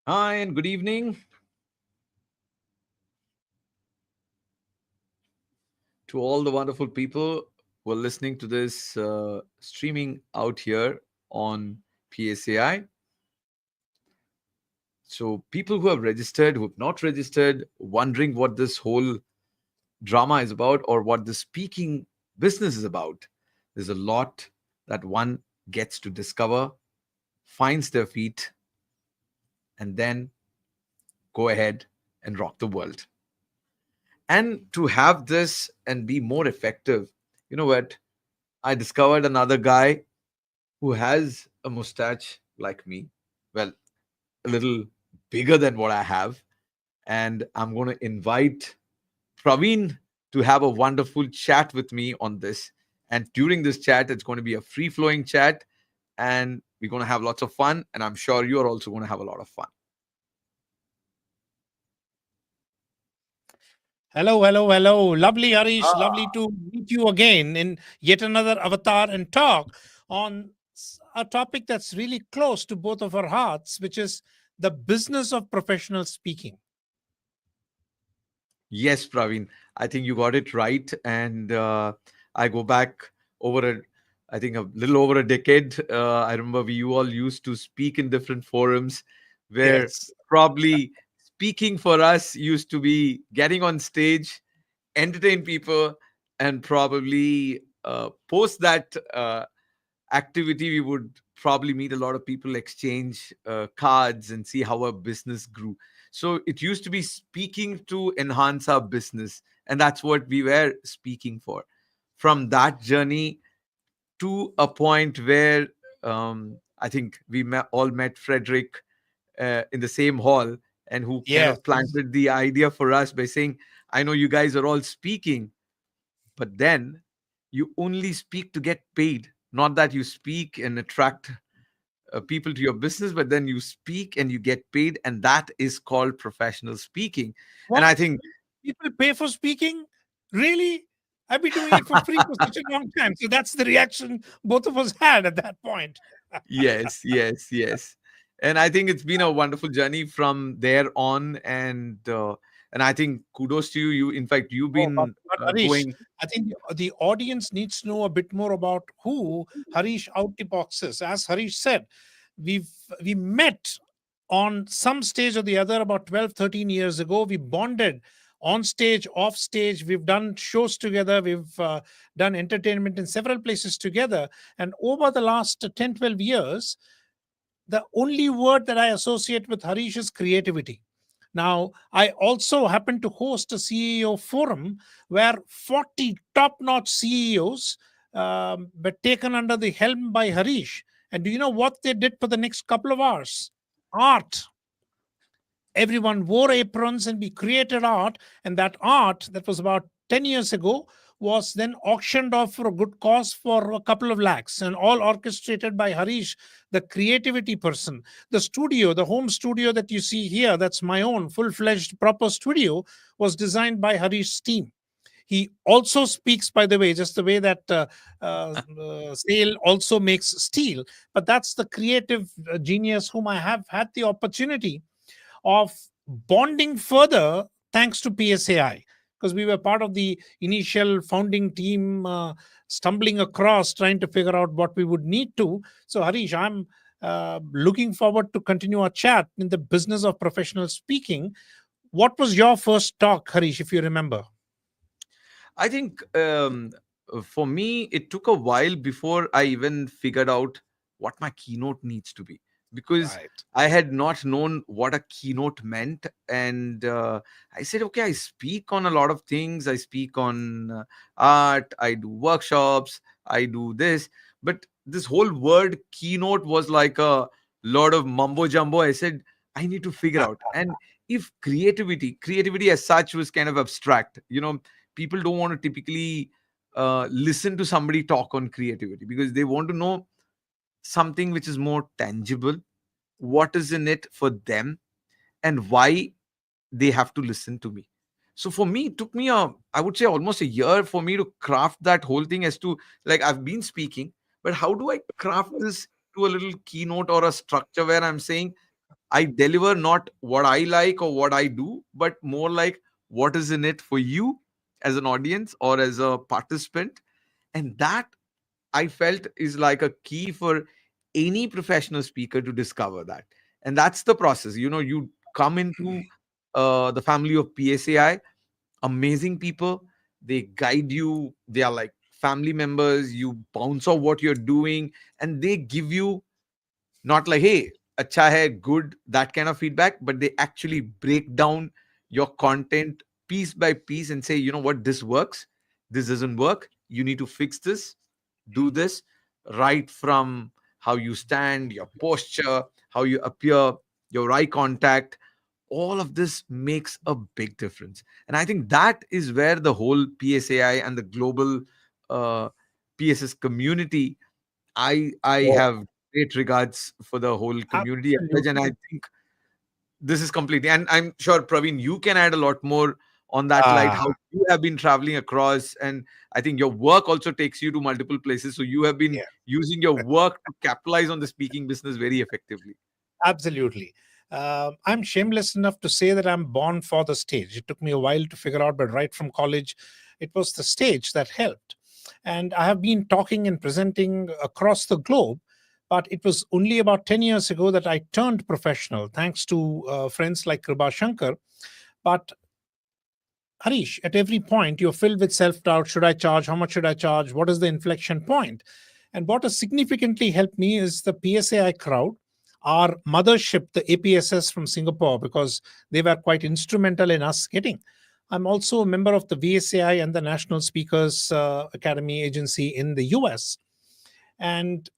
Hi, and good evening to all the wonderful people who are listening to this streaming out here on PSAI. So, people who have registered, who have not registered, wondering what this whole drama is about or what the speaking business is about. There's a lot that one gets to discover, finds their feet, and then go ahead and rock the world. And to have this and be more effective, you know what? I discovered another guy who has a mustache like me. Well, a little bigger than what I have. And I'm going to invite Praveen to have a wonderful chat with me on this. And during this chat, it's going to be a free flowing chat. And we're going to have lots of fun. And I'm sure you're also going to have a lot of fun. Hello, hello, hello. Lovely, Harish. Lovely Ah, to meet you again in yet another avatar and talk on a topic that's really close to both of our hearts, which is the business of professional speaking. yes, Praveen. I think you got it right. And I go back over I think a little over a decade. I remember you all used to speak in different forums where Yes. probably speaking for us used to be getting on stage, entertain people, and probably post that activity, we would probably meet a lot of people, exchange cards, and see how our business grew. So it used to be speaking to enhance our business, and that's what we were speaking for. From that journey to a point where I think all met Frederick in the same hall, and who kind Yes. of planted the idea for us by saying, I know you guys are all speaking, but then you only speak to get paid, not that you speak and attract people to your business, but then you speak and you get paid, and that is called professional speaking. And What? I think People pay for speaking? Really? I've been doing it for free for such a long time. So that's the reaction both of us had at that point. yes, yes, yes. And I think it's been a wonderful journey from there on. And I think kudos to you. In fact, you've Oh, but, been but Harish, going. I think the audience needs to know a bit more about who Harish out the box is. As Harish said, we've we met on some stage or the other about 12, 13 years ago. We bonded on stage, off stage. We've done shows together. We've done entertainment in several places together. And over the last 10, 12 years, the only word that I associate with Harish is creativity. Now, I also happen to host a CEO forum where 40 top notch CEOs were taken under the helm by Harish. And do you know what they did for the next couple of hours? Art. Everyone wore aprons and we created art. And that art, that was about 10 years ago, was then auctioned off for a good cause for a couple of lakhs, and all orchestrated by Harish, the creativity person. The studio, the home studio that you see here, that's my own full-fledged proper studio, was designed by Harish's team. He also speaks, by the way, just the way that Sale also makes steel. But that's the creative genius whom I have had the opportunity of bonding further thanks to PSAI, because we were part of the initial founding team, stumbling across trying to figure out what we would need to. So, Harish, I'm looking forward to continue our chat in the business of professional speaking. What was your first talk, Harish, if you remember? I think for me, it took a while before I even figured out what my keynote needs to be, because Right. I had not known what a keynote meant. And I said, okay, I speak on a lot of things. I speak on art, I do workshops, I do this. But this whole word keynote was like a lot of mumbo jumbo. I said, I need to figure out. And if creativity as such was kind of abstract, people don't want to typically listen to somebody talk on creativity, because they want to know something which is more tangible, what is in it for them, and why they have to listen to me. So for me, it took me I would say almost a year for me to craft that whole thing, as to, like, I've been speaking, but how do I craft this to a little keynote or a structure where I'm saying I deliver not what I like or what I do, but more like what is in it for you as an audience or as a participant. And that I felt is like a key for any professional speaker to discover that. And that's the process. You come into the family of PSAI, amazing people. They guide you. They are like family members. You bounce off what you're doing, and they give you not like, hey, acha hai, good, that kind of feedback, but they actually break down your content piece by piece and say, you know what, this works, this doesn't work, you need to fix this, do this, right from how you stand, your posture, how you appear, your eye contact. All of this makes a big difference. And I think that is where the whole PSAI and the global uh, PSS community, I Oh, have great regards for the whole community at large, and I absolutely. think this is completely. And I'm sure Praveen, you can add a lot more on that light. Ah, How you have been traveling across, and I think your work also takes you to multiple places. So you have been yeah. using your work to capitalize on the speaking business very effectively. Absolutely. I'm shameless enough to say that I'm born for the stage. It took me a while to figure out, but right from college, it was the stage that helped. And I have been talking and presenting across the globe, but it was only about 10 years ago that I turned professional, thanks to friends like Kriba Shankar. But Harish, at every point, you're filled with self doubt. Should I charge? How much should I charge? What is the inflection point? And what has significantly helped me is the PSAI crowd, our mothership, the APSS from Singapore, because they were quite instrumental in us getting. I'm also a member of the VSAI and the National Speakers Academy Agency in the US. And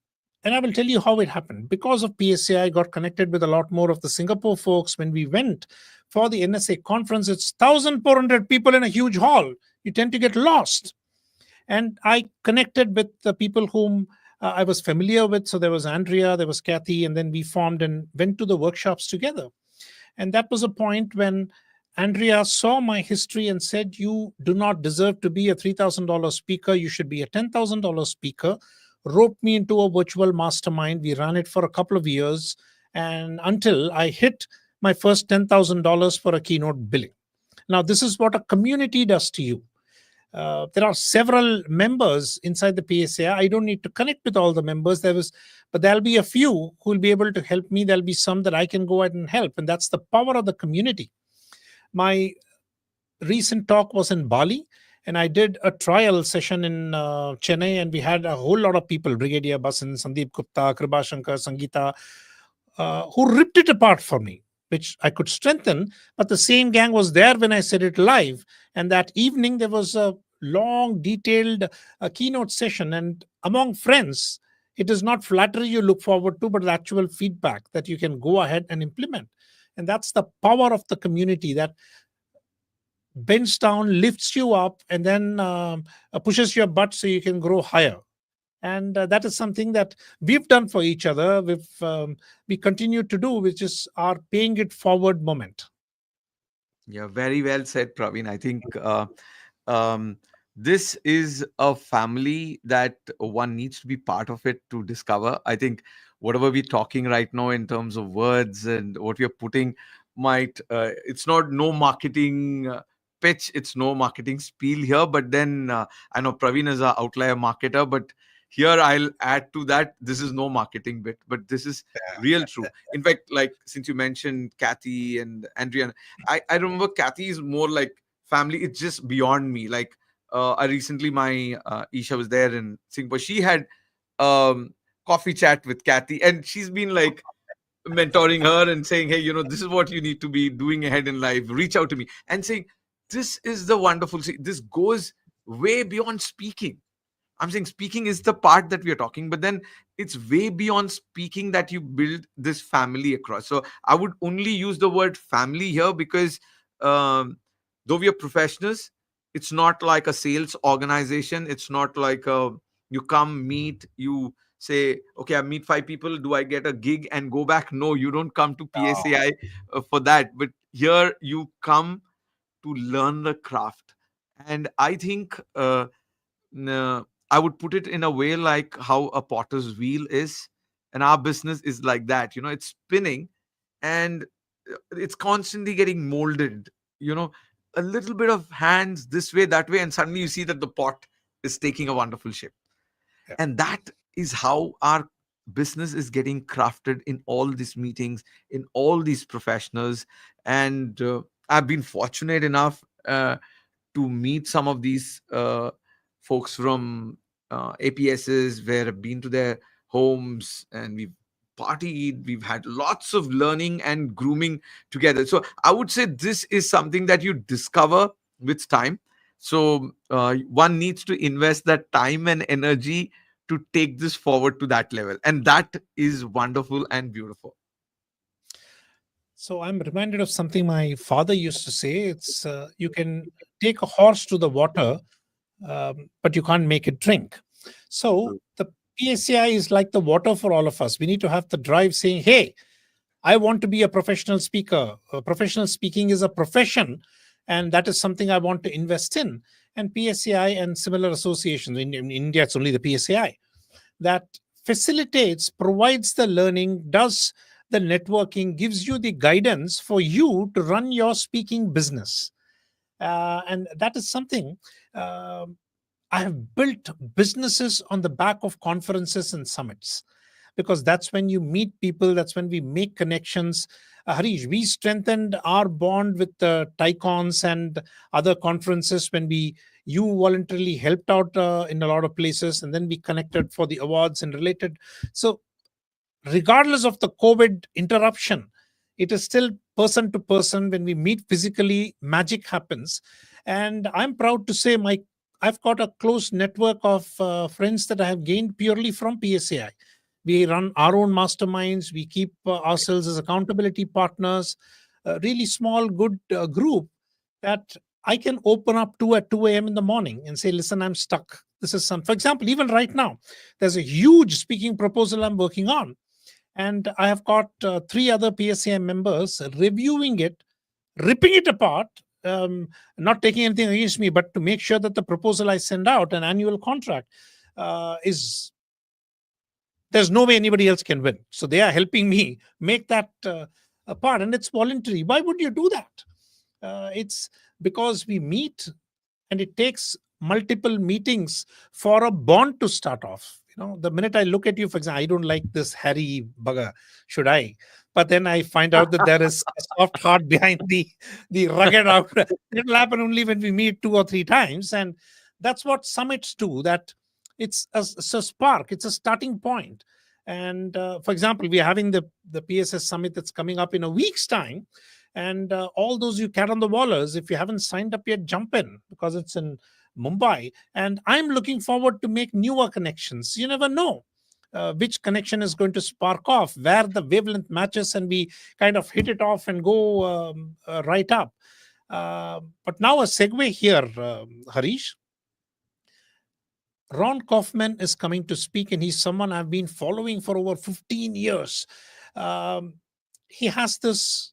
and I will tell you how it happened. Because of PSA, I got connected with a lot more of the Singapore folks. When we went for the NSA conference, it's 1,400 people in a huge hall. You tend to get lost. And I connected with the people whom I was familiar with. So there was Andrea, there was Kathy, and then we formed and went to the workshops together. And that was a point when Andrea saw my history and said, "You do not deserve to be a $3,000 speaker. You should be a $10,000 speaker." Roped me into a virtual mastermind. We ran it for a couple of years, and until I hit my first $10,000 for a keynote billing. Now, this is what a community does to you. There are several members inside the PSA. I don't need to connect with all the members. But there'll be a few who will be able to help me. There'll be some that I can go ahead and help, and that's the power of the community. My recent talk was in Bali, and I did a trial session in Chennai, and we had a whole lot of people: Brigadier Basan, Sandeep Gupta, Kriba Shankar, Sangeeta, who ripped it apart for me, which I could strengthen. But the same gang was there when I said it live. And that evening, there was a long, detailed keynote session. And among friends, it is not flattery you look forward to, but actual feedback that you can go ahead and implement. And that's the power of the community that bends down, lifts you up, and then pushes your butt so you can grow higher. And that is something that we've done for each other. We continue to do, which is our paying it forward moment. Yeah, very well said, Praveen. I think um, this is a family that one needs to be part of it to discover. I think whatever we're talking right now in terms of words and what we're putting might, it's not no marketing pitch, it's no marketing spiel here. But then I know Praveen is an outlier marketer, but here I'll add to that, this is no marketing bit, but this is real true. In fact, like since you mentioned Kathy and Andrea, I remember Kathy is more like family. It's just beyond me. Like I recently, my Isha was there in Singapore. She had um, coffee chat with Kathy, and she's been like mentoring her and saying, "Hey, this is what you need to be doing ahead in life. Reach out to me," and saying, "This is the wonderful. See, this goes way beyond speaking." I'm saying speaking is the part that we are talking, but then it's way beyond speaking that you build this family across. So I would only use the word family here because um, though we are professionals, it's not like a sales organization. It's not like you come meet, you say, okay, I meet five people. Do I get a gig and go back? No, you don't come to PSAI for that. But here you come to learn the craft. And I think I would put it in a way like how a potter's wheel is, and our business is like that. It's spinning, and it's constantly getting molded, you know, a little bit of hands this way, that way, and suddenly you see that the pot is taking a wonderful shape. Yeah. And that is how our business is getting crafted in all these meetings, in all these professionals. And I've been fortunate enough to meet some of these folks from APSs, where I've been to their homes and we've partied, we've had lots of learning and grooming together. So I would say this is something that you discover with time. So one needs to invest that time and energy to take this forward to that level. And that is wonderful and beautiful. So I'm reminded of something my father used to say. It's you can take a horse to the water, but you can't make it drink. So the PSAI is like the water for all of us. We need to have the drive saying, hey, I want to be a professional speaker. Professional speaking is a profession, and that is something I want to invest in. And PSAI and similar associations, in India, it's only the PSAI, that facilitates, provides the learning, does the networking, gives you the guidance for you to run your speaking business. And that is something. I have built businesses on the back of conferences and summits, because that's when you meet people, that's when we make connections. Harish, we strengthened our bond with the Tycons and other conferences when you voluntarily helped out in a lot of places, and then we connected for the awards and related. So regardless of the COVID interruption, it is still person to person. When we meet physically, magic happens. And I'm proud to say I've got a close network of friends that I have gained purely from PSAI. We run our own masterminds. We keep ourselves as accountability partners. A really small, good group that I can open up to at 2 a.m. in the morning and say, listen, I'm stuck. This is for example, even right now, there's a huge speaking proposal I'm working on. And I have got three other PSAI members reviewing it, ripping it apart, not taking anything against me, but to make sure that the proposal I send out, an annual contract, is there's no way anybody else can win. So they are helping me make that a part, and it's voluntary. Why would you do that? It's because we meet, and it takes multiple meetings for a bond to start off. The minute I look at you, for example, I don't like this hairy bugger, should I? But then I find out that there is a soft heart behind the rugged out. It'll happen only when we meet 2 or 3 times, and that's what summits do. That it's a spark, it's a starting point. And for example, we are having the PSS summit that's coming up in a week's time. And all those you cat on the wallers, if you haven't signed up yet, jump in, because it's in Mumbai. And I'm looking forward to make newer connections. You never know which connection is going to spark off, where the wavelength matches, and we kind of hit it off and go right up. But now a segue here, Harish. Ron Kaufman is coming to speak, and he's someone I've been following for over 15 years. He has this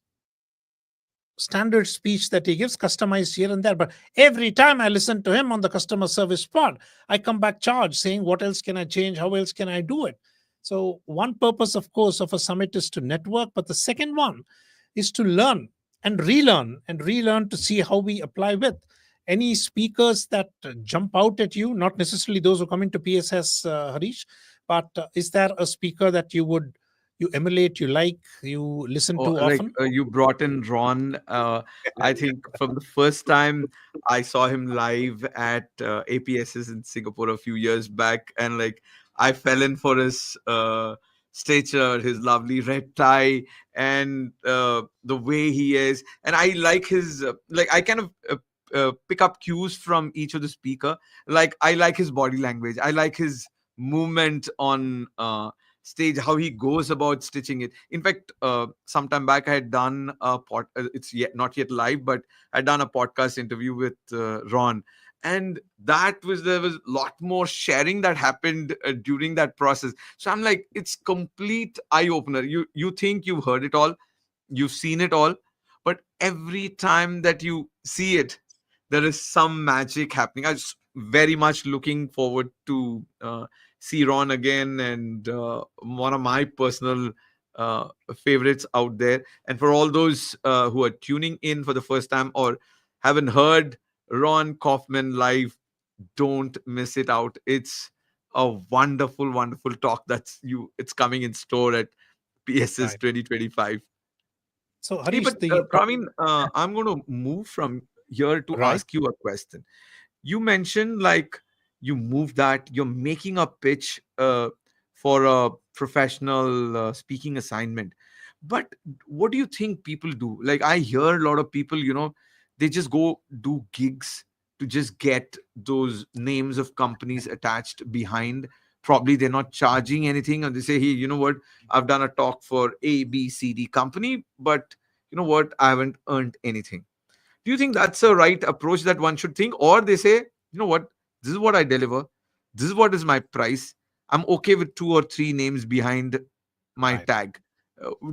standard speech that he gives, customized here and there. But every time I listen to him on the customer service part, I come back charged saying, what else can I change? How else can I do it? So one purpose, of course, of a summit is to network. But the second one is to learn and relearn to see how we apply with. Any speakers that jump out at you, not necessarily those who come into PSS, Harish, but is there a speaker that you emulate, you like, you listen Oh, to like often? you brought in Ron. I think from the first time I saw him live at APSs in Singapore a few years back, and like I fell in for his stature, his lovely red tie, and the way he is. And I like his like I kind of pick up cues from each of the speaker. Like I like his body language. I like his movement on stage, how he goes about stitching it. In fact, sometime back I had done it's yet not yet live, but I'd done a podcast interview with Ron, and there was a lot more sharing that happened during that process. So I'm like, it's complete eye opener. You think you've heard it all, you've seen it all, but every time that you see it, there is some magic happening. I was very much looking forward to see Ron again, and one of my personal uh, favorites out there. And for all those who are tuning in for the first time or haven't heard Ron Kaufman live, don't miss it out. It's a wonderful, wonderful talk it's coming in store at PSS Right. 2025. So Hey, Harish, but the Praveen, I'm going to move from here to right, ask you a question. You mentioned like you move that you're making a pitch for a professional speaking assignment, but what do you think people do? Like I hear a lot of people, they just go do gigs to just get those names of companies attached behind. Probably they're not charging anything, and they say, hey, you know what, I've done a talk for ABCD company, but you know what, I haven't earned anything. Do you think that's a right approach that one should think? Or they say, you know what, this is what I deliver, this is what is my price. I'm okay with two or three names behind my right. tag.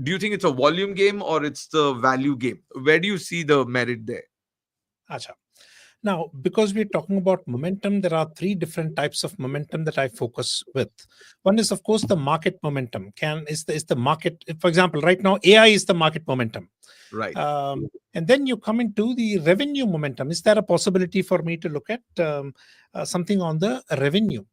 Do you think it's a volume game or it's the value game? Where do you see the merit there? Acha. Now, because we're talking about momentum, there are three different types of momentum that I focus with. One is, of course, the market momentum. Is the market, for example, right now AI is the market momentum. Right. And then you come into the revenue momentum. Is there a possibility for me to look at something on the revenue?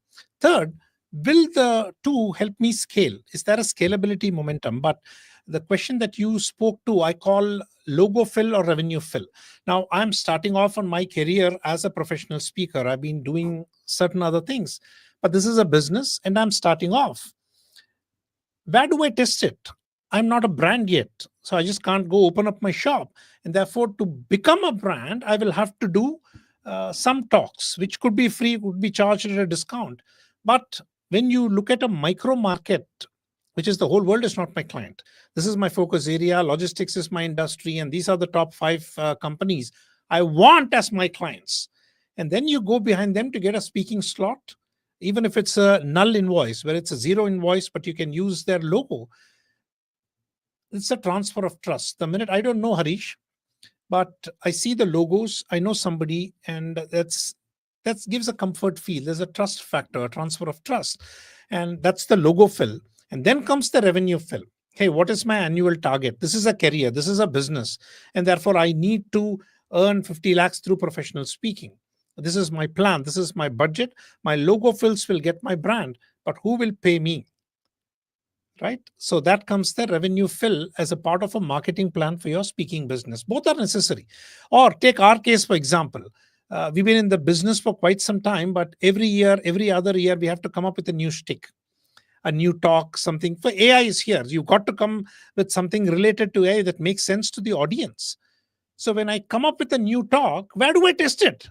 Third, will the two help me scale? Is there a scalability momentum? But the question that you spoke to, I call logo fill or revenue fill. Now, I'm starting off on my career as a professional speaker. I've been doing certain other things, but this is a business and I'm starting off. Where do I test it? I'm not a brand yet. So I just can't go open up my shop. And therefore, to become a brand, I will have to do some talks, which could be free, could be charged at a discount. But when you look at a micro market, which is the whole world is not my client. This is my focus area. Logistics is my industry. And these are the top five companies I want as my clients. And then you go behind them to get a speaking slot, even if it's a null invoice where it's a zero invoice, but you can use their logo. It's a transfer of trust. The minute I don't know Harish, but I see the logos, I know somebody, and that gives a comfort feel. There's a trust factor, a transfer of trust, and that's the logo fill. And then comes the revenue fill. Hey, what is my annual target? This is a career, this is a business, and therefore I need to earn 50 lakhs through professional speaking. This is my plan, this is my budget. My logo fills will get my brand, but who will pay me? Right, so that comes the revenue fill as a part of a marketing plan for your speaking business. Both are necessary. Or take our case, for example. We've been in the business for quite some time, but every year, every other year, we have to come up with a new shtick, a new talk, something. For AI is here, you've got to come with something related to AI that makes sense to the audience. So when I come up with a new talk, where do I test it?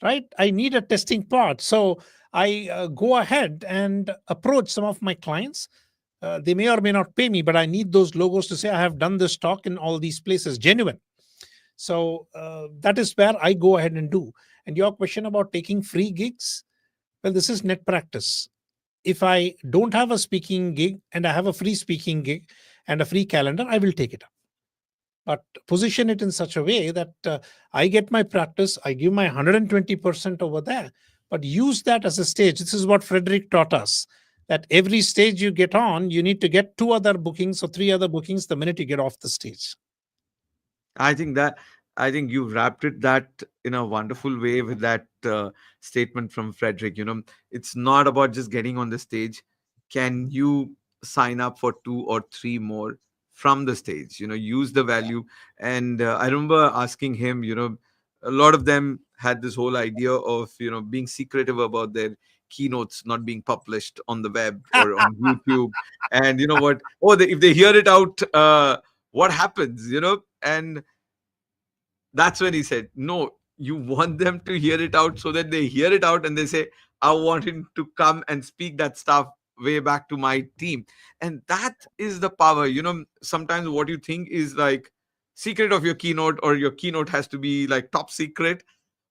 Right, I need a testing part. So I go ahead and approach some of my clients. They may or may not pay me, but I need those logos to say I have done this talk in all these places, genuine. So that is where I go ahead and do. And your question about taking free gigs, well, this is net practice. If I don't have a speaking gig and I have a free speaking gig and a free calendar, I will take it up. But position it in such a way that I get my practice, I give my 120% over there, but use that as a stage. This is what Frederick taught us, that every stage you get on, you need to get two other bookings or three other bookings the minute you get off the stage. I think that I think you wrapped it that in a wonderful way with that statement from Frederick. It's not about just getting on the stage. Can you sign up for two or three more from the stage? Use the value. And I remember asking him. A lot of them had this whole idea of being secretive about their keynotes not being published on the web or on YouTube. And you know what? Oh, if they hear it out, what happens? And that's when he said, no, you want them to hear it out so that they hear it out and they say, I want him to come and speak that stuff way back to my team. And that is the power. Sometimes what you think is like secret of your keynote, or your keynote has to be like top secret.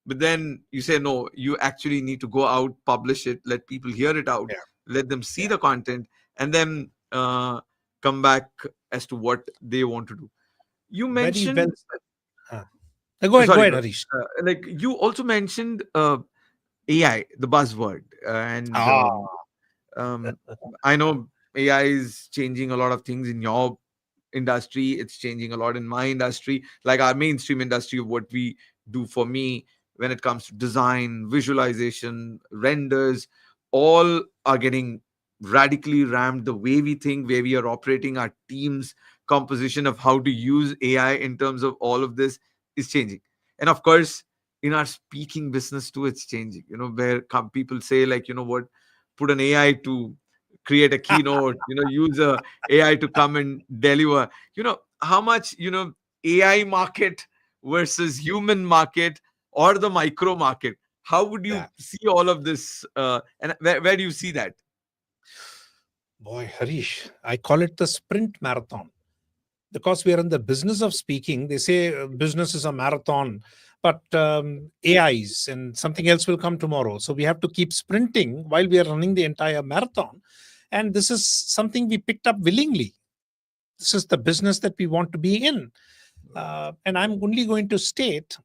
But then you say, no, you actually need to go out, publish it, let people hear it out, Yeah, let them see yeah. the content, and then come back as to what they want to do. You Very well mentioned said. Go ahead, sorry, Harish. like you also mentioned AI, the buzzword, and Ah, um, I know AI is changing a lot of things in your industry. It's changing a lot in my industry, like our mainstream industry of what we do. For me, when it comes to design, visualization, renders, all are getting radically rammed. The way we think, where we are operating, our teams composition of how to use AI in terms of all of this is changing. And of course, in our speaking business too, it's changing, where people say, like, what, put an AI to create a keynote, use a AI to come and deliver. How much, AI market versus human market, or the micro market. How would you Yeah. see all of this? And where do you see that? Boy, Harish, I call it the sprint marathon because we are in the business of speaking. They say business is a marathon, but AIs and something else will come tomorrow. So we have to keep sprinting while we are running the entire marathon. And this is something we picked up willingly. This is the business that we want to be in. And I'm only going to state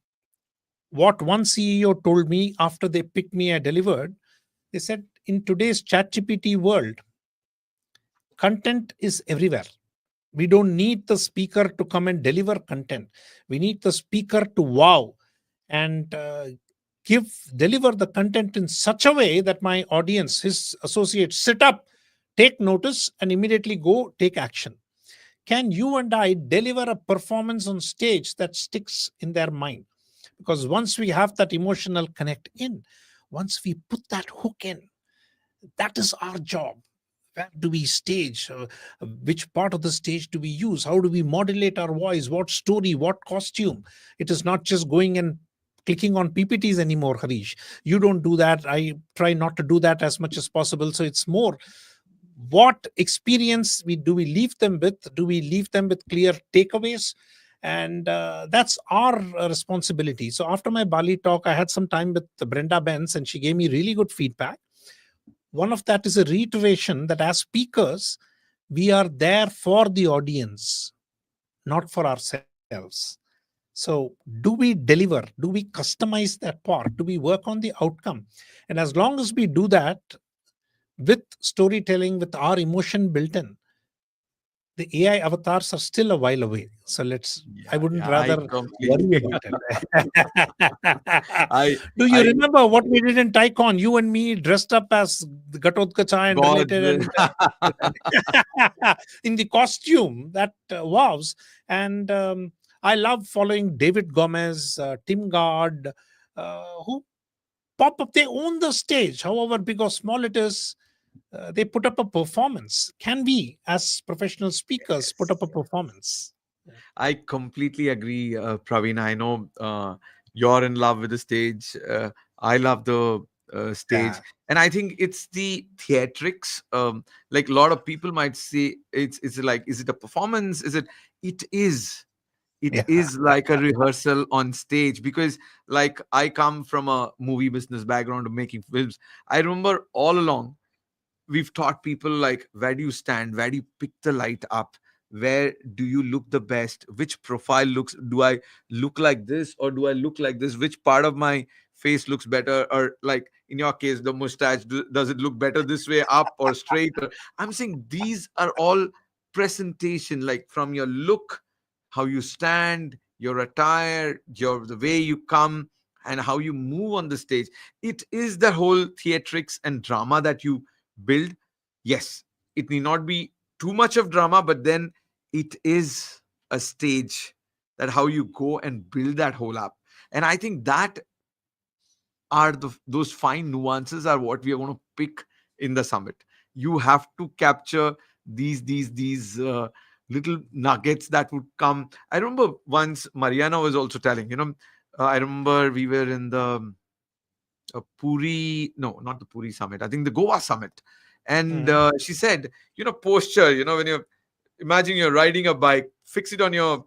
what one CEO told me after they picked me, I delivered. They said, in today's ChatGPT world, content is everywhere. We don't need the speaker to come and deliver content. We need the speaker to wow and deliver the content in such a way that my audience, his associates, sit up, take notice, and immediately go take action. Can you and I deliver a performance on stage that sticks in their mind? Because once we have that emotional connect in, once we put that hook in, that is our job. Where do we stage? Which part of the stage do we use? How do we modulate our voice? What story? What costume? It is not just going and clicking on PPTs anymore, Harish. You don't do that. I try not to do that as much as possible. So it's more, what experience we leave them with? Do we leave them with clear takeaways? And that's our responsibility. So after my Bali talk, I had some time with Brenda Benz, and she gave me really good feedback. One of that is a reiteration that as speakers, we are there for the audience, not for ourselves. So, do we deliver? Do we customize that part? Do we work on the outcome? And as long as we do that with storytelling, with our emotion built in, the AI avatars are still a while away. So I Yeah, wouldn't yeah, I rather completely. worry about it. I, Do you I remember what we did in Tycon? You and me dressed up as the Gatotkacha and God. related, and in the costume that wows. And I love following David Gomez, Tim Gard, who pop up. They own the stage, however big or small it is. They put up a performance. Can we, as professional speakers, put up a performance? I completely agree, Praveen. I know you're in love with the stage. I love the stage, Yeah, and I think it's the theatrics. Like a lot of people might say, it's like, is it a performance? Is it? It is. It yeah, is like a rehearsal on stage, because, like, I come from a movie business background of making films. I remember all along we've taught people, like, where do you stand, where do you pick the light up, where do you look the best, which profile looks, do I look like this or do I look like this, which part of my face looks better, or like in your case the mustache, does it look better this way, up or straight, or, I'm saying these are all presentation, like from your look, how you stand, your attire, your the way you come, and how you move on the stage. It is the whole theatrics and drama that you build. Yes, it need not be too much of drama, but then it is a stage, that how you go and build that whole up. And I think that are those fine nuances are what we are going to pick in the summit. You have to capture these little nuggets that would come. I remember once Mariana was also telling, I remember we were in the Puri, no, not the Puri summit. I think the Goa summit. And mhm, she said, posture, when you imagine you're riding a bike, fix it on your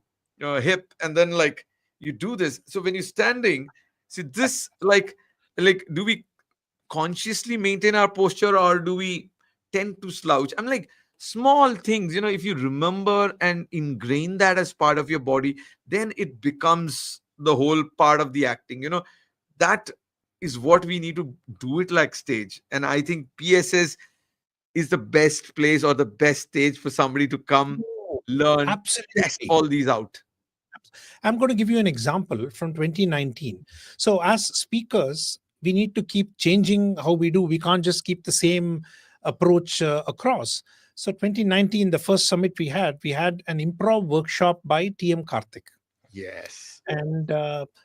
hip, and then, like, you do this. So when you're standing, see this, like, do we consciously maintain our posture, or do we tend to slouch? I'm like, small things, if you remember and ingrain that as part of your body, then it becomes the whole part of the acting. That is what we need to do it like stage. And I think PSS is the best place or the best stage for somebody to come, Oh, learn, test absolutely. all these out. I'm going to give you an example from 2019. So, as speakers, we need to keep changing how we do. We can't just keep the same approach across. So, 2019, the first summit we had an improv workshop by TM Karthik. Yes, And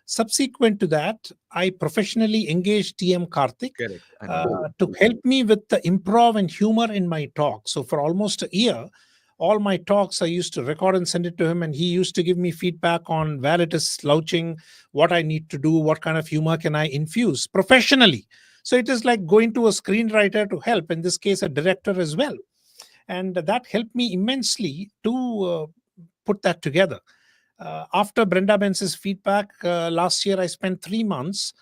subsequent to that, I professionally engaged TM Karthik correct. I know him. to help me with the improv and humor in my talk. So for almost a year, all my talks I used to record and send it to him, and he used to give me feedback on where it is slouching, what I need to do, what kind of humor can I infuse professionally. So it is like going to a screenwriter to help, in this case, a director as well. And that helped me immensely to put that together. After Brenda Benz's feedback, last year I spent 3 months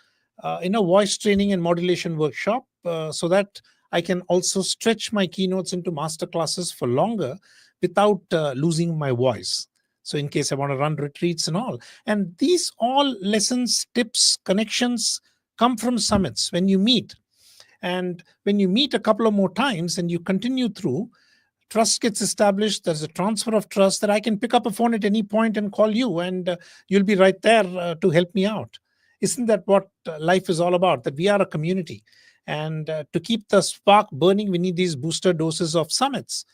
in a voice training and modulation workshop so that I can also stretch my keynotes into master classes for longer without losing my voice. So, in case I want to run retreats and all. And these all lessons, tips, connections come from summits when you meet. And when you meet a couple of more times and you continue through, trust gets established. There's a transfer of trust that I can pick up a phone at any point and call you, and you'll be right there to help me out. Isn't that what life is all about? That we are a community, and to keep the spark burning, we need these booster doses of summits.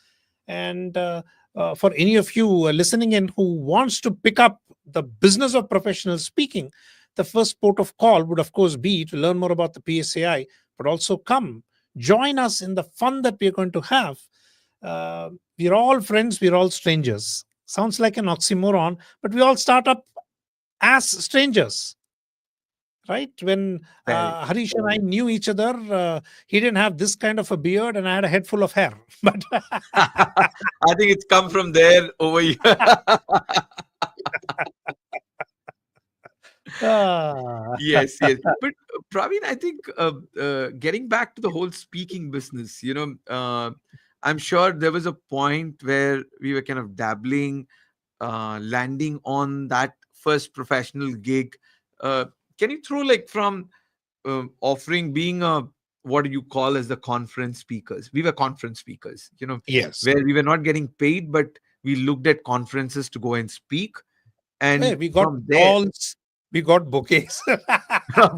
And for any of you listening in who wants to pick up the business of professional speaking, the first port of call would, of course, be to learn more about the PSAI, but also come join us in the fun that we're going to have. We're all friends, we're all strangers. Sounds like an oxymoron, but we all start up as strangers, right? When Very. Harish and I knew each other, he didn't have this kind of a beard, and I had a head full of hair. But I think it's come from there over here. ah, Yes, yes. But Praveen, I think getting back to the whole speaking business, I'm sure there was a point where we were kind of dabbling, landing on that first professional gig. Uh, can you throw like from offering being a what do you call as the conference speakers? We were conference speakers, yes. where we were not getting paid, but we looked at conferences to go and speak, Hey, and we got from there calls, we got bouquets.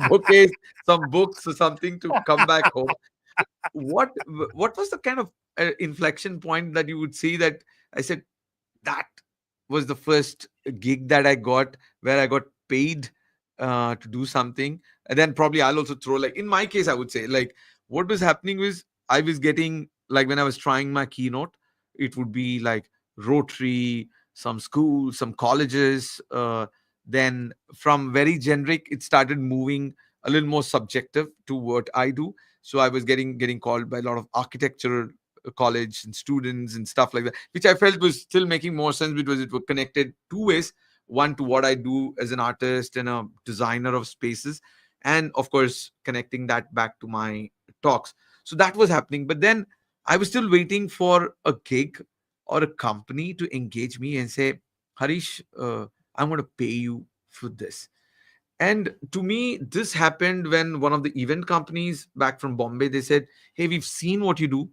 bouquets, some books or something to come back home. What what was the kind of inflection point that you would see that I said that was the first gig that I got where I got paid to do something? And then probably I'll also throw like in my case, I would say like what was happening was I was getting like when I was trying my keynote, it would be like Rotary, some schools, some colleges. Then from very generic, it started moving a little more subjective to what I do. So I was getting called by a lot of architectural college and students and stuff like that, which I felt was still making more sense because it was connected two ways. One to what I do as an artist and a designer of spaces, and of course connecting that back to my talks. So that was happening. But then I was still waiting for a gig or a company to engage me and say, Harish, I'm going to pay you for this. And to me, this happened when one of the event companies back from Bombay, they said, hey, we've seen what you do.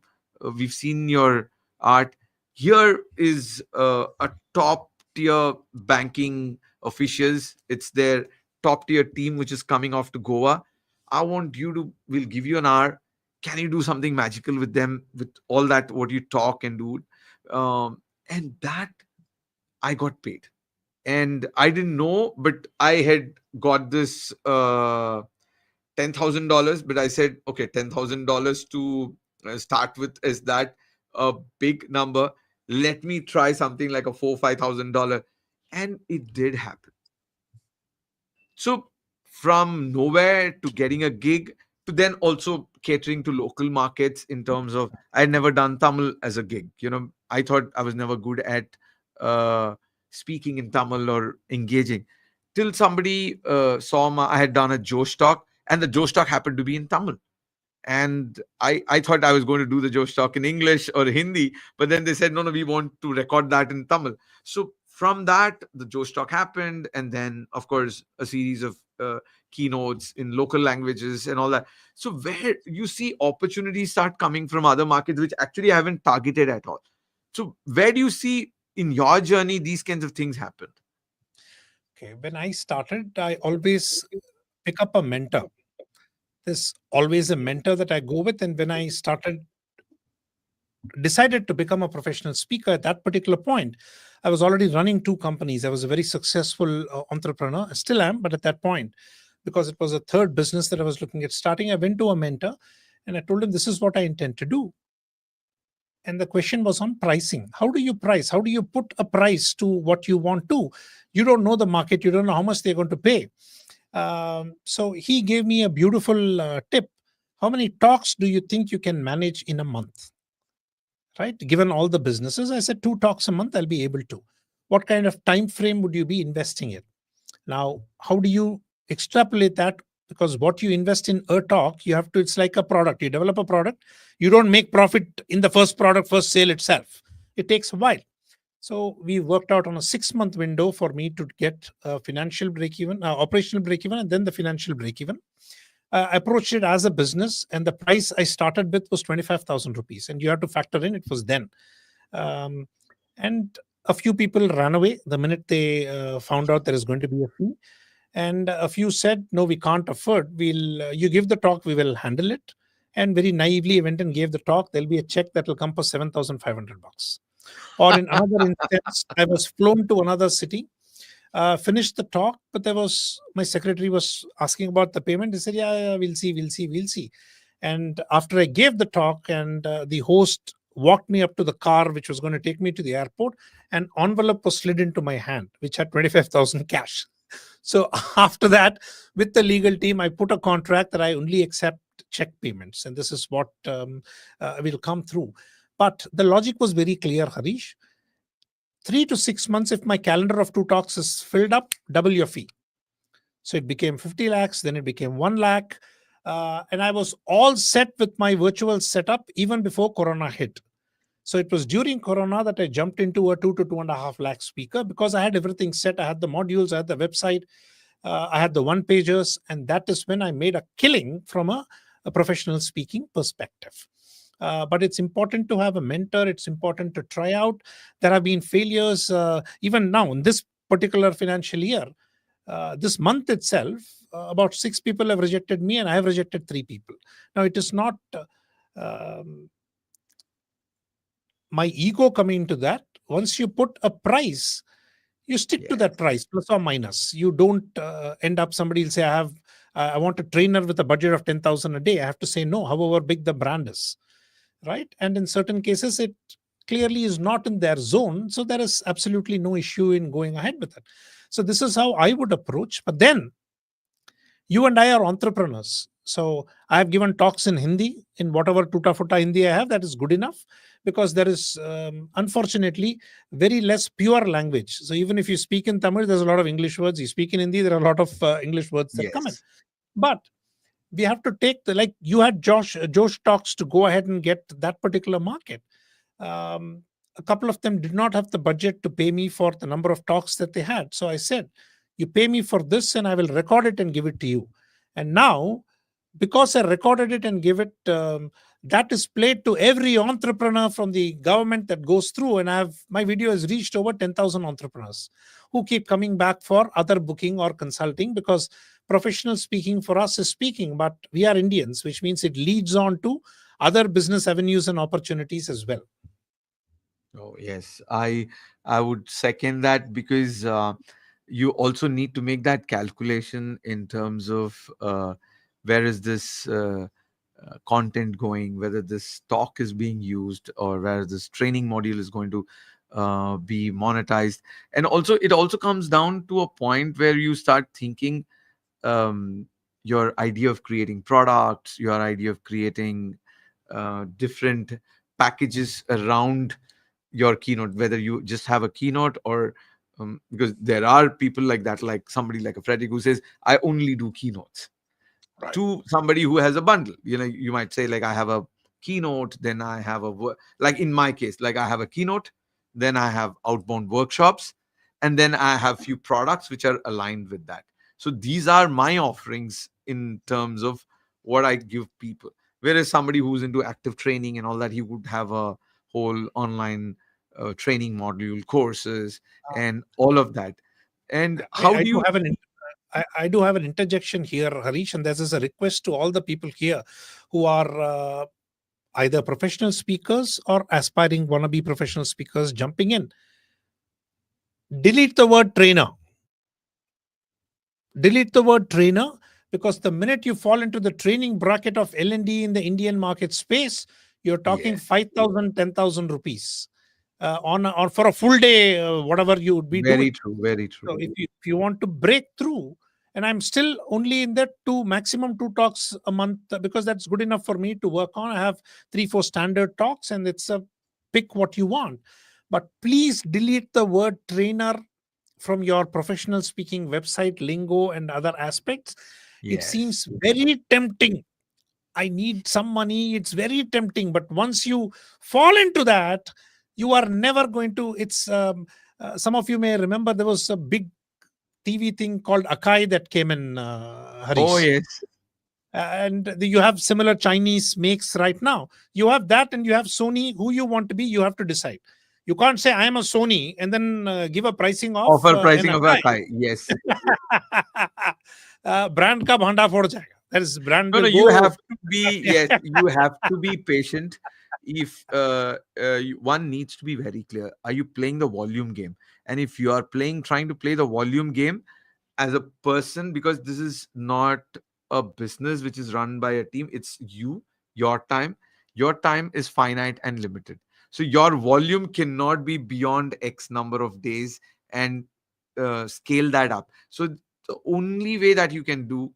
We've seen your art. Here is a top tier banking officials. It's their top tier team, which is coming off to Goa. I want you to, we'll give you an hour. Can you do something magical with them, with all that, what you talk and do? And that I got paid, and I didn't know, but I had got this $10,000. But I said, okay, $10,000 to start with, is that a big number? Let me try something like a $4,000, $5,000, and it did happen. So from nowhere to getting a gig to then also catering to local markets in terms of I had never done Tamil as a gig. I thought I was never good at uh, speaking in Tamil or engaging till somebody saw I had done a Josh talk, and the Josh talk happened to be in Tamil. And I thought I was going to do the Josh talk in English or Hindi, but then they said, no, no, we want to record that in Tamil. So from that, the Josh talk happened. And then, of course, a series of keynotes in local languages and all that. So where you see opportunities start coming from other markets which actually haven't targeted at all. So where do you see in your journey these kinds of things happen? Okay, when I started, I always pick up a mentor. There's always a mentor that I go with. And when I decided to become a professional speaker at that particular point, I was already running two companies. I was a very successful entrepreneur. I still am, but at that point, because it was a third business that I was looking at starting, I went to a mentor and I told him, this is what I intend to do. And the question was on pricing. How do you price? How do you put a price to what you want to? You don't know the market, you don't know how much they're going to pay. So he gave me a beautiful tip. How many talks do you think you can manage in a month? Right, given all the businesses, I said 2 talks a month I'll be able to. What kind of time frame would you be investing in? Now, how do you extrapolate that? Because what you invest in a talk, you have to, it's like a product. You develop a product, you don't make profit in the first product, first sale itself. It takes a while. So we worked out on a 6-month window for me to get a financial break even, operational break even, and then the financial break even. I approached it as a business, and the price I started with was 25,000 rupees. And you have to factor in it was then. Um, and a few people ran away the minute they found out there is going to be a fee. And a few said, no, we can't afford. You give the talk, we will handle it. And very naively went and gave the talk. There'll be a check that will come for 7,500 bucks. Or in another instance, I was flown to another city, finished the talk, but there was my secretary was asking about the payment. He said, yeah, we'll see, we'll see. And after I gave the talk, and the host walked me up to the car which was going to take me to the airport, an envelope was slid into my hand which had 25,000 cash. So after that, with the legal team, I put a contract that I only accept check payments, and this is what will come through. But the logic was very clear, Harish. 3 to 6 months, if my calendar of 2 talks is filled up, double your fee. So it became 50 lakhs, then it became 1 lakh. And I was all set with my virtual setup even before Corona hit. So it was during Corona that I jumped into a 2 to 2.5 lakh speaker because I had everything set. I had the modules, I had the website, I had the one pagers, and that is when I made a killing from a professional speaking perspective. But it's important to have a mentor. It's important to try out. There have been failures even now in this particular financial year. This month itself, about 6 people have rejected me, and I have rejected 3 people. Now, it is not um, my ego coming into that. Once you put a price, you stick to Yes. that price, plus or minus. You don't end up, somebody will say, I want a trainer with a budget of 10,000 a day. I have to say no, however big the brand is. Right. And in certain cases, it clearly is not in their zone. So there is absolutely no issue in going ahead with it. So this is how I would approach. But then you and I are entrepreneurs. So I have given talks in Hindi, in whatever tuta futa Hindi I have, that is good enough, because there is unfortunately very less pure language. So even if you speak in Tamil, there's a lot of English words. You speak in Hindi, there are a lot of English words that come in. Yes. But we have to take like you had Josh talks to go ahead and get that particular market. Um, a couple of them did not have the budget to pay me for the number of talks that they had. So I said, you pay me for this and I will record it and give it to you. And now, because I recorded it and give it, that is played to every entrepreneur from the government that goes through. And my video has reached over 10,000 entrepreneurs who keep coming back for other booking or consulting, because professional speaking for us is speaking, but we are Indians, which means it leads on to other business avenues and opportunities as well. Oh, yes. I would second that because you also need to make that calculation in terms of where is this content going, whether this talk is being used, or where this training module is going to be monetized. And also, it also comes down to a point where you start thinking um, your idea of creating products, your idea of creating different packages around your keynote, whether you just have a keynote or because there are people like that, like somebody like a Frederick who says, I only do keynotes, Right. to somebody who has a bundle. You might say, like, I have a keynote, then I have like in my case, like I have a keynote, then I have outbound workshops, and then I have few products which are aligned with that. So these are my offerings in terms of what I give people. Whereas somebody who's into active training and all that, he would have a whole online training module, courses, and all of that. And how I do do you? have I do have an interjection here, Harish, and this is a request to all the people here who are either professional speakers or aspiring wannabe professional speakers jumping in. Delete the word trainer. Delete the word trainer, because the minute you fall into the training bracket of L&D in the Indian market space, you're talking Yeah, 5,000, 10,000 rupees or for a full day, whatever you would be very doing. true, very true. So if you want to break through, and I'm still only in that maximum two talks a month, because that's good enough for me to work on. I have 3, 4 standard talks, and it's a pick what you want. But please delete the word trainer from your professional speaking website lingo and other aspects. It Yes. seems very tempting. I need some money. It's very tempting. But once you fall into that, you are never going to. Some of you may remember there was a big TV thing called Akai that came in, Oh Harish. yes. You have similar Chinese makes right now. You have that, and you have Sony. Who you want to be, you have to decide. You can't say I am a Sony and then give a pricing of Offer an pricing of a Akai. Kai. Yes. Brand का भांडा फोड़ जाएगा. That is brand No, will no, go. you have to be, yes, you have to be patient. If one needs to be very clear, are you playing the volume game? And if you are trying to play the volume game as a person, because this is not a business which is run by a team, it's you, your time. Your time is finite and limited. So your volume cannot be beyond X number of days, and scale that up. So the only way that you can do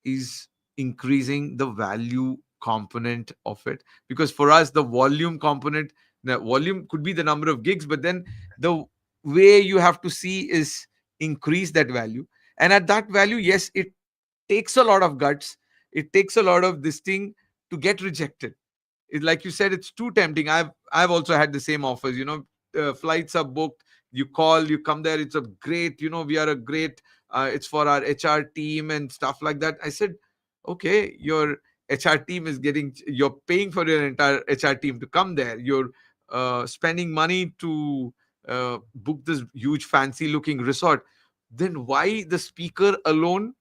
is increasing the value component of it, because for us the volume component, the volume could be the number of gigs, but then the way you have to see is increase that value. And at that value, yes, it takes a lot of guts, it takes a lot of this thing to get rejected. Like you said, it's too tempting. I've also had the same offers, flights are booked, you call, you come there, it's a great, we are a great, it's for our HR team and stuff like that. I said, okay, your HR team is you're paying for your entire HR team to come there, you're spending money to book this huge fancy looking resort, then why the speaker alone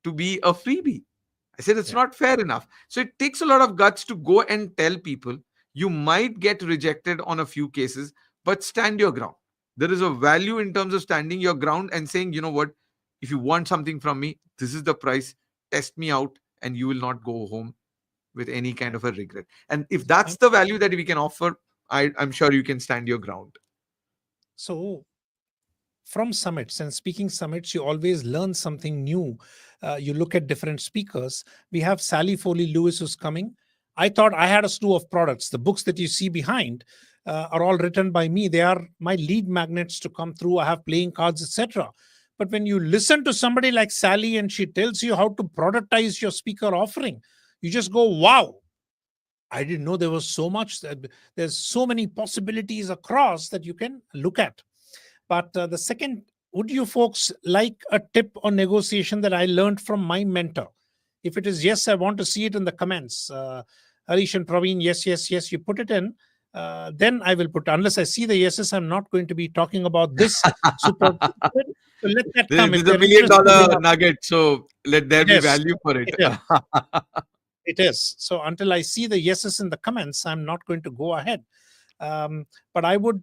to be a freebie? I said it's Yeah. not fair enough. So it takes a lot of guts to go and tell people. You might get rejected on a few cases, but stand your ground. There is a value in terms of standing your ground and saying, you know what, if you want something from me, this is the price, test me out, and you will not go home with any kind of a regret. And if that's And the value that we can offer, I'm sure you can stand your ground. so from summits and speaking summits, you always learn something new. You look at different speakers. We have Sally Foley Lewis who's coming. I thought I had a slew of products. The books that you see behind are all written by me. They are my lead magnets to come through. I have playing cards, etc. But when you listen to somebody like Sally and she tells you how to productize your speaker offering, you just go, wow, I didn't know there was so much. There's so many possibilities across that you can look at. But the second, would you folks like a tip on negotiation that I learned from my mentor? If it is yes, I want to see it in the comments. Harish and Praveen, yes, yes, yes, you put it in. Then I will put, unless I see the yeses, I'm not going to be talking about this super. So let that come This if is a they're million interested dollar enough. nugget. So let there It be is. value for it. It is. It is. So until I see the yeses in the comments, I'm not going to go ahead. But I would,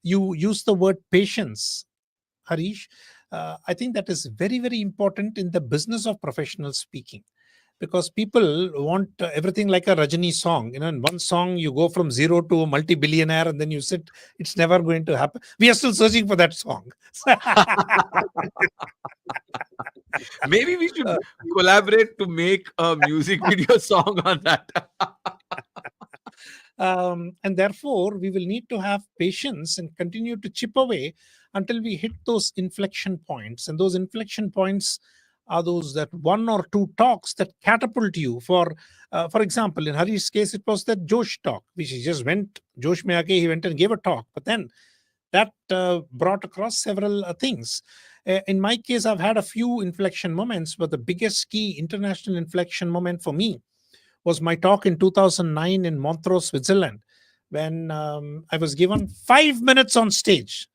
you use the word patience, Harish. I think that is very, very important in the business of professional speaking, because people want everything like a Rajani song. In one song, you go from zero to a multi billionaire and then you sit, it's never going to happen. We are still searching for that song. Maybe we should collaborate to make a music video song on that. And therefore, we will need to have patience and continue to chip away until we hit those inflection points. And those inflection points are those that one or two talks that catapult you. For example, in Hari's case, it was that Josh talk, which he just went, Josh Meake, he went and gave a talk. But then that brought across several things. In my case, I've had a few inflection moments, but the biggest key international inflection moment for me was my talk in 2009 in Montreux, Switzerland, when I was given 5 minutes on stage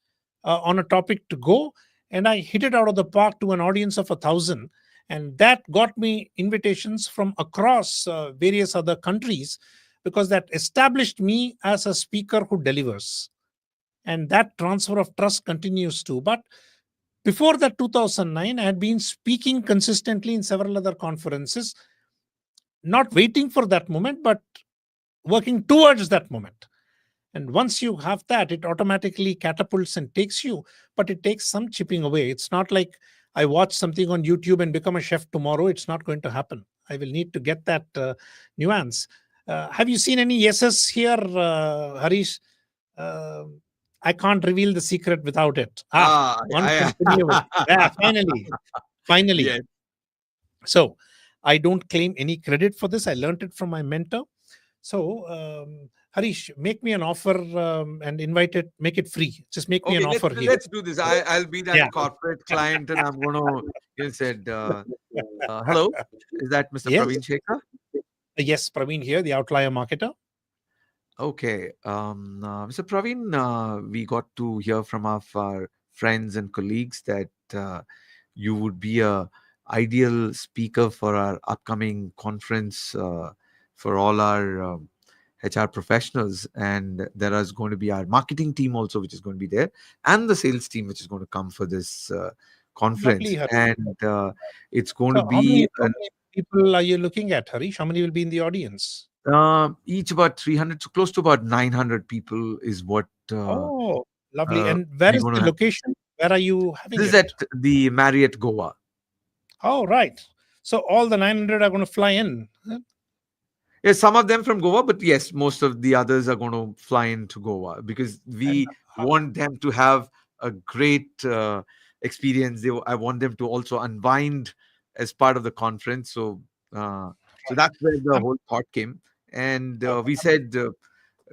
on a topic to go, and I hit it out of the park to an audience of 1,000. And that got me invitations from across various other countries, because that established me as a speaker who delivers. And that transfer of trust continues too. But before that 2009, I had been speaking consistently in several other conferences, not waiting for that moment, but working towards that moment. And once you have that, it automatically catapults and takes you, but it takes some chipping away. It's not like I watch something on YouTube and become a chef tomorrow. It's not going to happen. I will need to get that nuance. Have you seen any yeses here, Harish? Uh, I can't reveal the secret without it. One continuous. Yeah, finally, finally. Yes. So I don't claim any credit for this. I learned it from my mentor. So, Harish, make me an offer and invite it, make it free. Just make me an Okay, offer here. let's do this. I'll be that Yeah. corporate client, and I'm gonna. You said, "Hello, is that Mr. Yes. Praveen Shekhar?" Yes, Praveen here, the outlier marketer. Okay, Mr. Praveen, we got to hear from our friends and colleagues that you would be a ideal speaker for our upcoming conference for all our HR professionals, and there is going to be our marketing team also, which is going to be there, and the sales team, which is going to come for this Lovely, conference, Harish. and it's going to So, how be many, how many people are you looking at, Harish? How many will be in the audience? each about 300, so close to about 900 people is what Oh, lovely. And where we're is going the to have. location? Where are you having This is it? at the Marriott Goa. Oh, right. So, all the 900 are going to fly in. Yes, some of them from Goa, but yes, most of the others are going to fly into Goa because And we want them to have a great experience. I want them to also unwind as part of the conference. Uh, so that's where the I'm, whole thought came. And we said,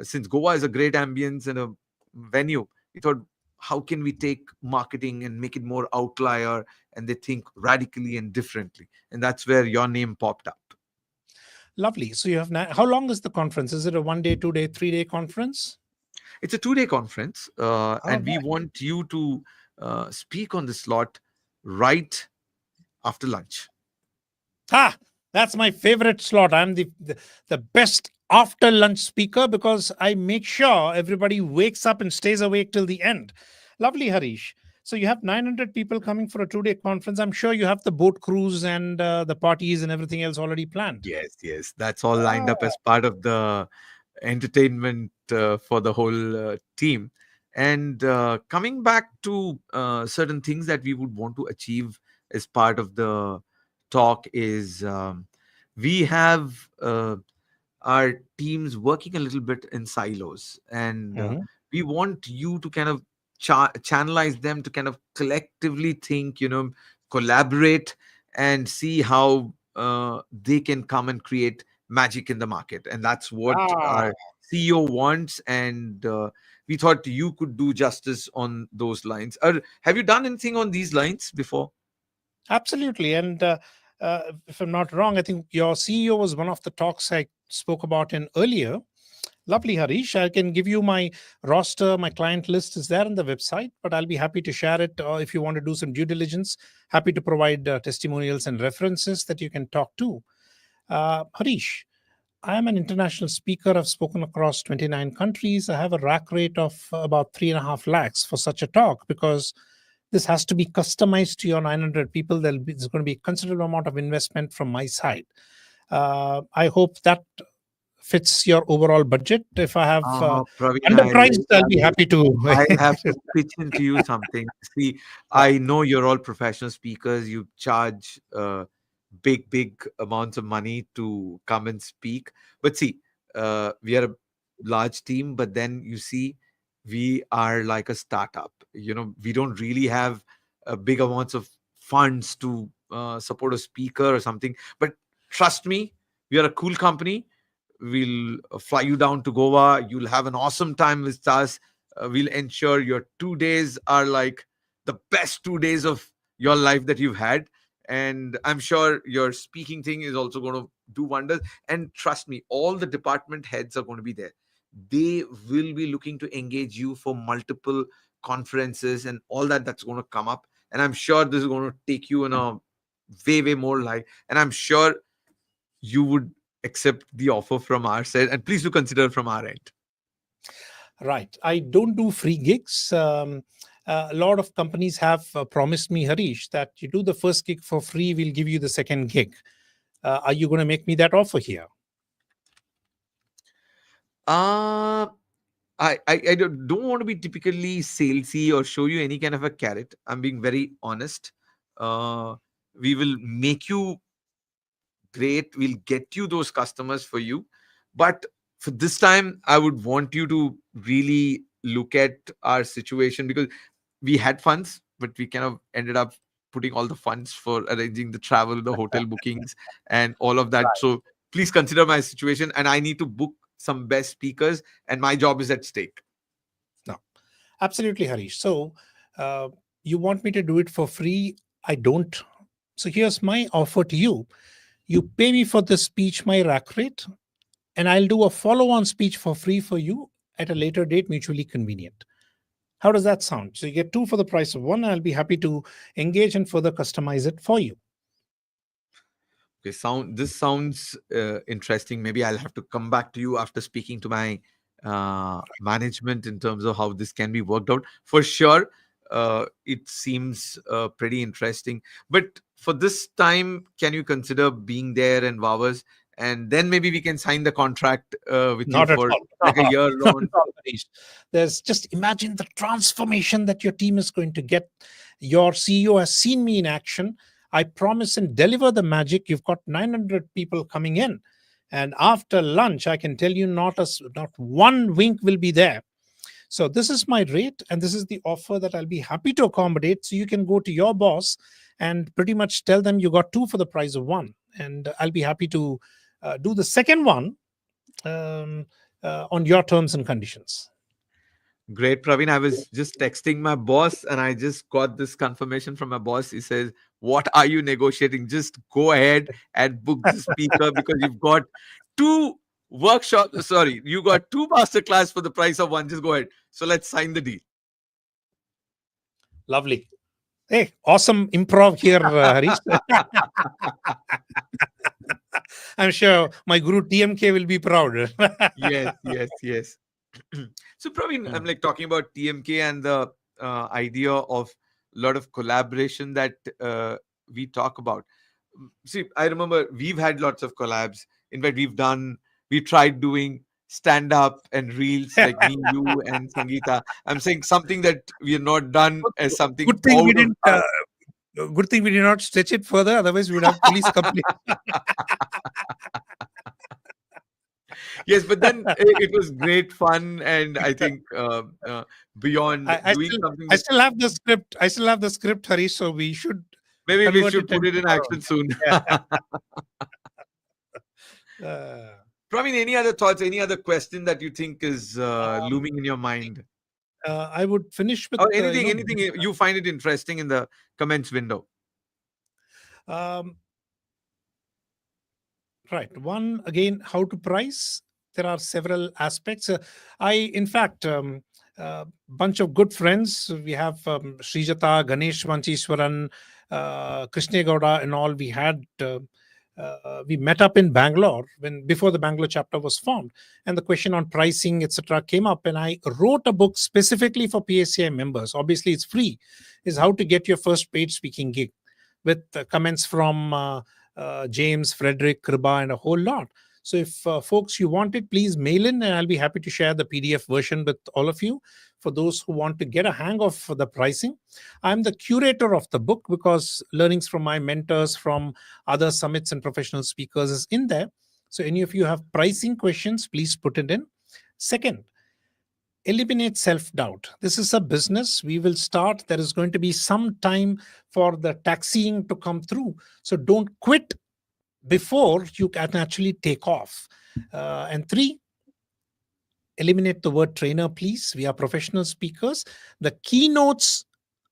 since Goa is a great ambience and a venue, we thought, how can we take marketing and make it more outlier and they think radically and differently? And that's where your name popped up. lovely. So, you have how long is the conference? Is it a 1 day, 2 day, 3 day conference? It's a 2 day conference, All and we right. want you to speak on the slot right after lunch. Ah, that's my favorite slot. I'm the best after lunch speaker, because I make sure everybody wakes up and stays awake till the end. Lovely, Harish. So you have 900 people coming for a 2 day conference. I'm sure you have the boat cruise and the parties and everything else already planned. Yes, yes, that's all lined up Ah, as part of the entertainment for the whole team. And coming back to certain things that we would want to achieve as part of the talk is we have our teams working a little bit in silos, and mhm. we want you to kind of channelize them to kind of collectively think, collaborate and see how they can come and create magic in the market, and that's what Ah, our CEO wants. And we thought you could do justice on those lines. Have you done anything on these lines before? absolutely. And if I'm not wrong, I think your CEO was one of the talks I spoke about in earlier. Lovely, Harish. I can give you my roster. My client list is there on the website, but I'll be happy to share it. If you want to do some due diligence, happy to provide testimonials and references that you can talk to. Harish, I am an international speaker. I've spoken across 29 countries. I have a rack rate of about 3.5 lakhs for such a talk, because this has to be customized to your 900 people. There's going to be a considerable amount of investment from my side. I hope that fits your overall budget. If I have Praveen, underpriced, I'll be happy to. I have to pitch into you something. See, Yeah, I know you're all professional speakers. You charge big amounts of money to come and speak. But see, we are a large team, but then you see, we are like a startup. We don't really have big amounts of funds to support a speaker or something. But trust me, we are a cool company. We'll fly you down to Goa. You'll have an awesome time with us. We'll ensure your 2 days are like the best 2 days of your life that you've had. And I'm sure your speaking thing is also going to do wonders. And trust me, all the department heads are going to be there. They will be looking to engage you for multiple conferences and all that that's going to come up. And I'm sure this is going to take you in a way, way more life. And I'm sure you would accept the offer from our side. And please do consider from our end. Right. I don't do free gigs. A lot of companies have promised me, Harish, that you do the first gig for free, we'll give you the second gig. Are you going to make me that offer here? Uh I don't want to be typically salesy or show you any kind of a carrot. I'm being very honest. Uh, we will make you great. We'll get you those customers for you. But for this time, I would want you to really look at our situation, because we had funds, but we kind of ended up putting all the funds for arranging the travel, the hotel bookings, and all of that. So please consider my situation, and I need to book some best speakers, and my job is at stake. No, absolutely, Harish. So uh, you want me to do it for free? I don't. So here's my offer to you. You pay me for the speech, my rack rate, and I'll do a follow on speech for free for you at a later date, mutually convenient. How does that sound? So you get two for the price of one. I'll be happy to engage and further customize it for you. Okay, this sounds interesting. Maybe I'll have to come back to you after speaking to my management in terms of how this can be worked out. For sure, it seems pretty interesting. But for this time, can you consider being there and Wowers, and then maybe we can sign the contract with you Not at for all. like a year Not long. at all, Harish. There's just imagine the transformation that your team is going to get. Your CEO has seen me in action. I promise and deliver the magic. You've got 900 people coming in. And after lunch, I can tell you not one wink will be there. So this is my rate, and this is the offer that I'll be happy to accommodate. So you can go to your boss and pretty much tell them you got two for the price of one, and I'll be happy to do the second one um, on your terms and conditions. Great, Praveen. I was just texting my boss and I just got this confirmation from my boss. He says, "What are you negotiating? Just go ahead and book the speaker, because you've got two workshops. Sorry, you got two masterclass for the price of one. Just go ahead. So let's sign the deal." Lovely. Hey, awesome improv here, Harish. I'm sure my guru TMK will be proud. Yes, yes, yes. So, Praveen, I'm Mm. like talking about TMK and the idea of a lot of collaboration that we talk about. See, I remember we've had lots of collabs. In fact, we tried doing stand up and reels, like me, you, and Sangeeta. I'm saying something that we are not done as something Good thing we out of didn't. Good thing we did not stretch it further. Otherwise, we would have police complaint. Yes, but then it was great fun, and I think beyond I doing still something I that still have the script. I still have the script, Harish. So we should maybe we convert should it put and it in tomorrow. action soon. Yeah. Uh, Praveen, any other thoughts, any other question that you think is um, looming in your mind, I would finish with or anything you find it interesting in the comments window? um, right. One again, how to price. There are several aspects. In fact, bunch of good friends. We have Srijata, Ganesh Vanchishwaran, Krishna Gowda, and all. We met up in Bangalore when before the Bangalore chapter was formed, and the question on pricing, etc., came up. And I wrote a book specifically for PSAI members. Obviously, it's free. Is how to get your first paid speaking gig, with comments from James, Frederick, Kriba, and a whole lot. So if folks you want it, please mail in, and I'll be happy to share the PDF version with all of you. For those who want to get a hang of the pricing, I'm the curator of the book because learnings from my mentors, from other summits and professional speakers is in there. So any of you have pricing questions, please put it in. Second, eliminate self doubt. This is a business. We will start. There is going to be some time for the taxiing to come through. So don't quit before you can actually take off. And three, eliminate the word trainer, please. We are professional speakers. The keynotes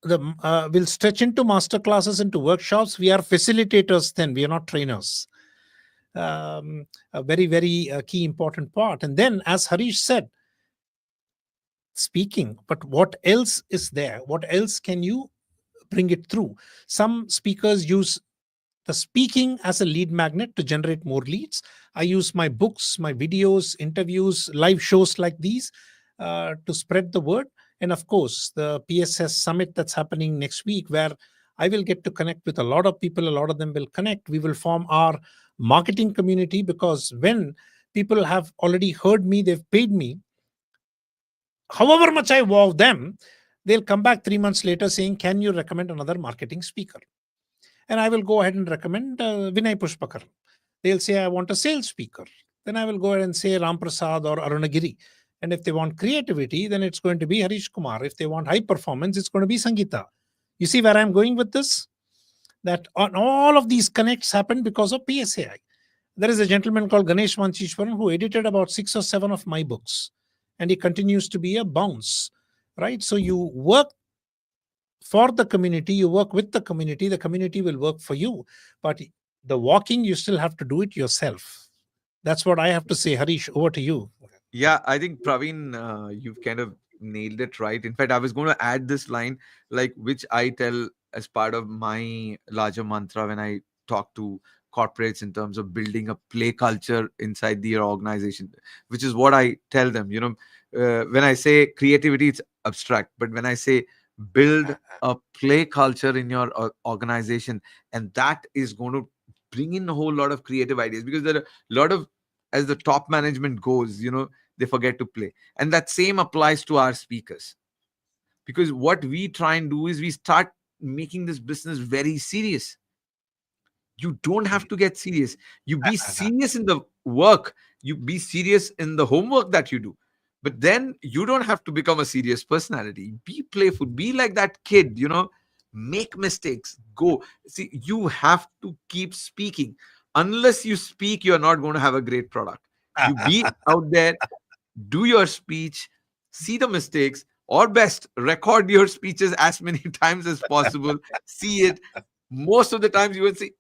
we'll stretch into master classes, into workshops. We are facilitators then, we are not trainers. A very, very key important part. And then, as Harish said, speaking, but what else is there? What else can you bring it through? Some speakers use the speaking as a lead magnet to generate more leads. I use my books, my videos, interviews, live shows like these to spread the word. And of course, the PSS summit that's happening next week, where I will get to connect with a lot of people, a lot of them will connect. We will form our marketing community, because when people have already heard me, they've paid me, however much I wow them, they'll come back 3 months later saying, "Can you recommend another marketing speaker?" And I will go ahead and recommend Vinay Pushpakar. They'll say, "I want a sales speaker." Then I will go ahead and say Ram Prasad or Arunagiri. And if they want creativity, then it's going to be Harish Kumar. If they want high performance, it's going to be Sangeeta. You see where I'm going with this? That on all of these connects happen because of PSAI. There is a gentleman called Ganesh Vanchishwaran who edited about 6 or 7 of my books, and he continues to be a bounce, right? So you work for the community, you work with the community will work for you. But the walking, you still have to do it yourself. That's what I have to say. Harish, over to you. Yeah, I think Praveen, you've kind of nailed it right. In fact, I was going to add this line, like which I tell as part of my larger mantra when I talk to corporates in terms of building a play culture inside their organization, which is what I tell them. When I say creativity, it's abstract, but when I say build a play culture in your organization, and that is going to bring in a whole lot of creative ideas, because there are a lot of, as the top management goes, they forget to play. And that same applies to our speakers, because what we try and do is we start making this business very serious. You don't have to get serious. You be serious in the work, you be serious in the homework that you do, but then you don't have to become a serious personality. Be playful, be like that kid, make mistakes, go. See, you have to keep speaking. Unless you speak, you're not going to have a great product. You be out there, do your speech, see the mistakes, or best, record your speeches as many times as possible, see it. Most of the times you will say,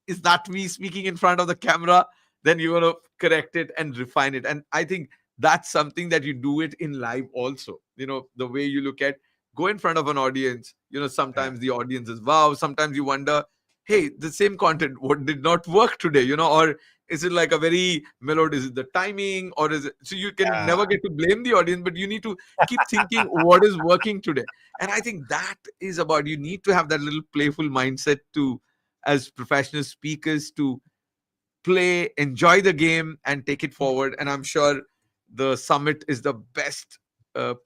is that me speaking in front of the camera? Then you're going to correct it and refine it. And I think that's something that you do it in live also. The way you look at, go in front of an audience, sometimes the audience is wow. Sometimes you wonder, hey, the same content, what did not work today, or is it like a very melodic? Is it the timing, or is it? So you can never get to blame the audience, but you need to keep thinking what is working today. And I think that is about, you need to have that little playful mindset to, as professional speakers, to play, enjoy the game, and take it forward. And I'm sure the summit is the best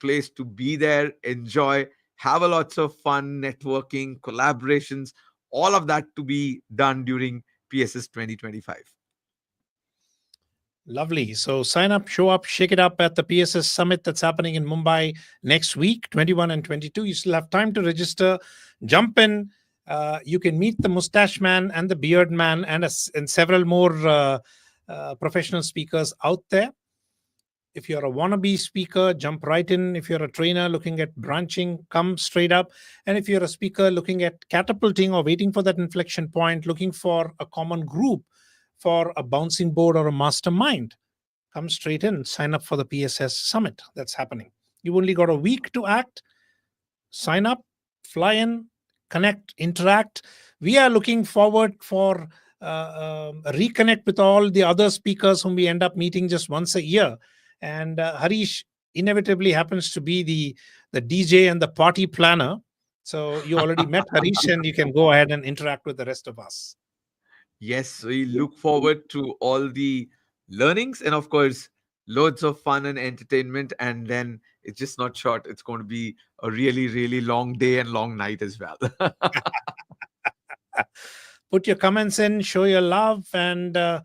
place to be there, enjoy, have a lots of fun, networking, collaborations, all of that to be done during PSS 2025. Lovely. So sign up, show up, shake it up at the PSS Summit that's happening in Mumbai next week, 21 and 22. You still have time to register. Jump in. You can meet the mustache man and the beard man and several more professional speakers out there. If you're a wannabe speaker, jump right in. If you're a trainer looking at branching, come straight up. And if you're a speaker looking at catapulting or waiting for that inflection point, looking for a common group for a bouncing board or a mastermind, come straight in. Sign up for the PSS Summit that's happening. You've only got a week to act. Sign up, fly in, connect, interact. We are looking forward for reconnect with all the other speakers whom we end up meeting just once a year. And Harish inevitably happens to be the DJ and the party planner. So you already met Harish, and you can go ahead and interact with the rest of us. Yes, we look forward to all the learnings, and of course, loads of fun and entertainment. And then it's just not short, it's going to be a really, really long day and long night as well. Put your comments in, show your love, and to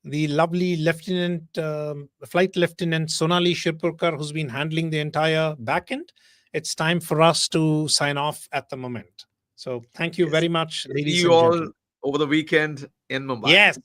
the lovely Flight Lieutenant Sonali Shirpurkar, who's been handling the entire back end. It's time for us to sign off at the moment. So thank you Yes. very much, See ladies you and all gentlemen. over the weekend in Mumbai. Yes.